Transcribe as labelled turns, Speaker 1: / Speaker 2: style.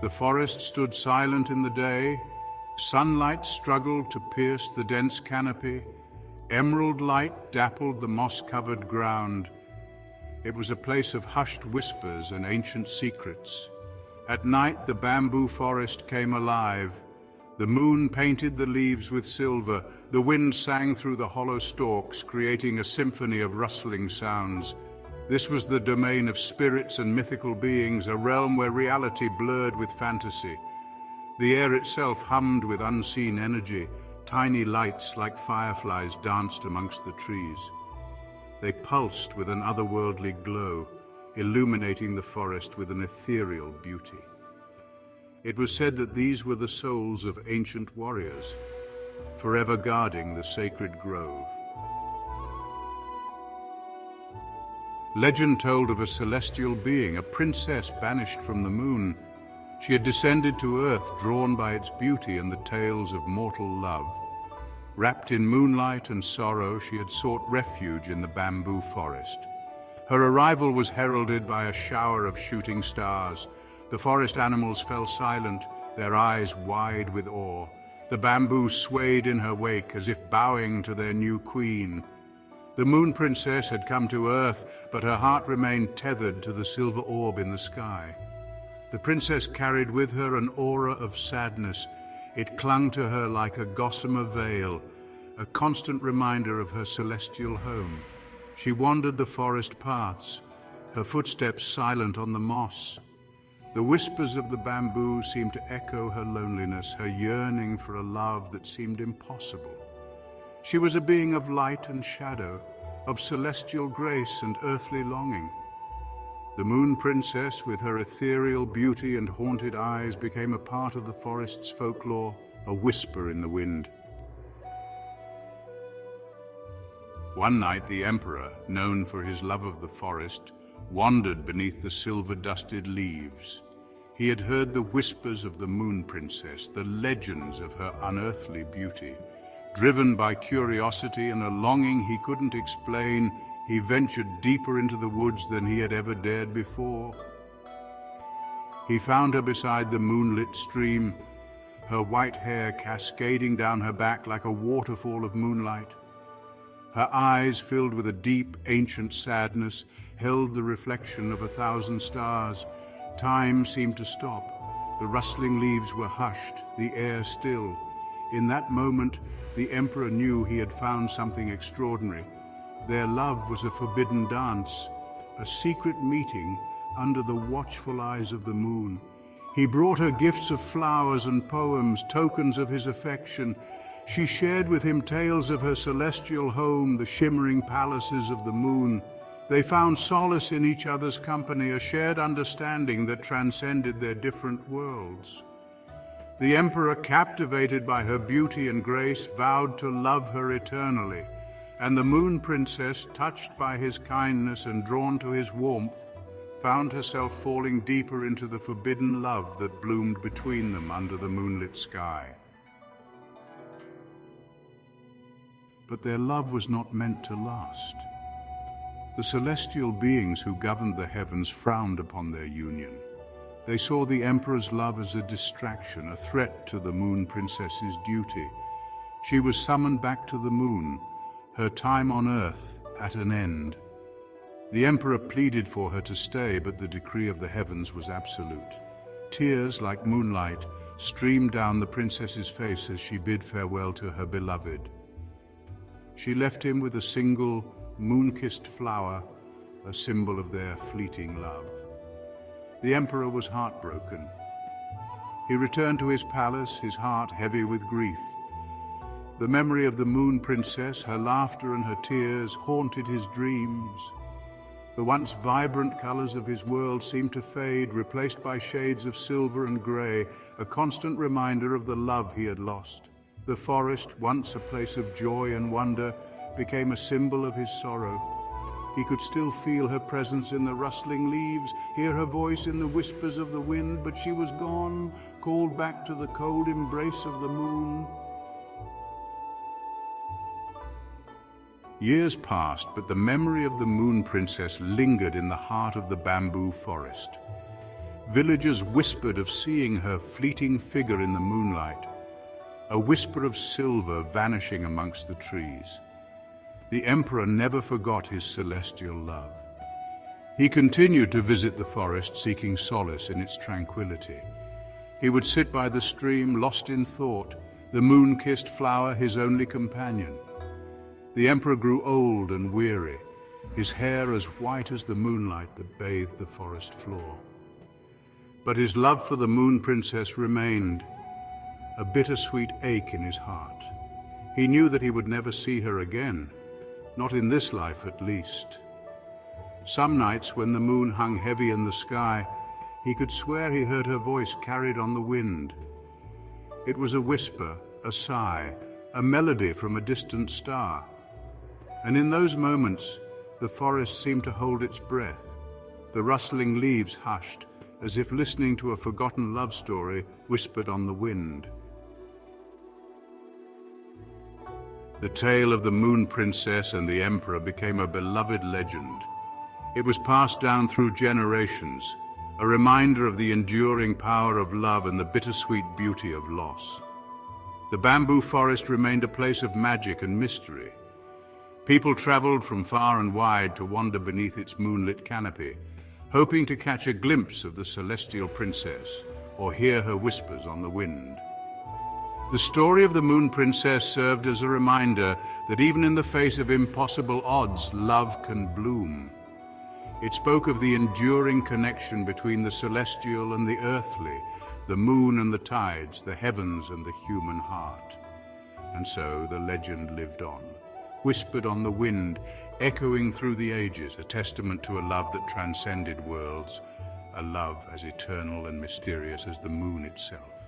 Speaker 1: The forest stood silent in the day. Sunlight struggled to pierce the dense canopy. Emerald light dappled the moss-covered ground. It was a place of hushed whispers and ancient secrets. At night, the bamboo forest came alive. The moon painted the leaves with silver. The wind sang through the hollow stalks, creating a symphony of rustling sounds. This was the domain of spirits and mythical beings, a realm where reality blurred with fantasy. The air itself hummed with unseen energy. Tiny lights like fireflies danced amongst the trees. They pulsed with an otherworldly glow, illuminating the forest with an ethereal beauty. It was said that these were the souls of ancient warriors, forever guarding the sacred grove. Legend told of a celestial being, a princess banished from the moon. She had descended to earth, drawn by its beauty and the tales of mortal love. Wrapped in moonlight and sorrow, she had sought refuge in the bamboo forest. Her arrival was heralded by a shower of shooting stars. The forest animals fell silent, their eyes wide with awe. The bamboo swayed in her wake as if bowing to their new queen. The moon princess had come to earth, but her heart remained tethered to the silver orb in the sky. The princess carried with her an aura of sadness. It clung to her like a gossamer veil, a constant reminder of her celestial home. She wandered the forest paths, her footsteps silent on the moss. The whispers of the bamboo seemed to echo her loneliness, her yearning for a love that seemed impossible. She was a being of light and shadow, of celestial grace and earthly longing. The moon princess, with her ethereal beauty and haunted eyes, became a part of the forest's folklore, a whisper in the wind. One night, the emperor, known for his love of the forest, wandered beneath the silver-dusted leaves. He had heard the whispers of the moon princess, the legends of her unearthly beauty. Driven by curiosity and a longing he couldn't explain, he ventured deeper into the woods than he had ever dared before. He found her beside the moonlit stream, her white hair cascading down her back like a waterfall of moonlight. Her eyes, filled with a deep, ancient sadness, held the reflection of 1,000 stars. Time seemed to stop. The rustling leaves were hushed, the air still. In that moment, the emperor knew he had found something extraordinary. Their love was a forbidden dance, a secret meeting under the watchful eyes of the moon. He brought her gifts of flowers and poems, tokens of his affection. She shared with him tales of her celestial home, the shimmering palaces of the moon. They found solace in each other's company, a shared understanding that transcended their different worlds. The emperor, captivated by her beauty and grace, vowed to love her eternally, and the moon princess, touched by his kindness and drawn to his warmth, found herself falling deeper into the forbidden love that bloomed between them under the moonlit sky. But their love was not meant to last. The celestial beings who governed the heavens frowned upon their union. They saw the emperor's love as a distraction, a threat to the moon princess's duty. She was summoned back to the moon, her time on earth at an end. The emperor pleaded for her to stay, but the decree of the heavens was absolute. Tears, like moonlight, streamed down the princess's face as she bid farewell to her beloved. She left him with a single, moon-kissed flower, a symbol of their fleeting love. The emperor was heartbroken. He returned to his palace, his heart heavy with grief. The memory of the moon princess, her laughter and her tears, haunted his dreams. The once vibrant colors of his world seemed to fade, replaced by shades of silver and gray, a constant reminder of the love he had lost. The forest, once a place of joy and wonder, became a symbol of his sorrow. He could still feel her presence in the rustling leaves, hear her voice in the whispers of the wind, but she was gone, called back to the cold embrace of the moon. Years passed, but the memory of the moon princess lingered in the heart of the bamboo forest. Villagers whispered of seeing her fleeting figure in the moonlight, a whisper of silver vanishing amongst the trees. The emperor never forgot his celestial love. He continued to visit the forest, seeking solace in its tranquility. He would sit by the stream, lost in thought, the moon-kissed flower his only companion. The emperor grew old and weary, his hair as white as the moonlight that bathed the forest floor. But his love for the moon princess remained, a bittersweet ache in his heart. He knew that he would never see her again, not in this life at least. Some nights when the moon hung heavy in the sky, he could swear he heard her voice carried on the wind. It was a whisper, a sigh, a melody from a distant star. And in those moments, the forest seemed to hold its breath. The rustling leaves hushed, as if listening to a forgotten love story whispered on the wind. The tale of the Moon Princess and the Emperor became a beloved legend. It was passed down through generations, a reminder of the enduring power of love and the bittersweet beauty of loss. The bamboo forest remained a place of magic and mystery. People traveled from far and wide to wander beneath its moonlit canopy, hoping to catch a glimpse of the celestial princess or hear her whispers on the wind. The story of the Moon Princess served as a reminder that even in the face of impossible odds, love can bloom. It spoke of the enduring connection between the celestial and the earthly, the moon and the tides, the heavens and the human heart. And so the legend lived on, whispered on the wind, echoing through the ages, a testament to a love that transcended worlds, a love as eternal and mysterious as the moon itself.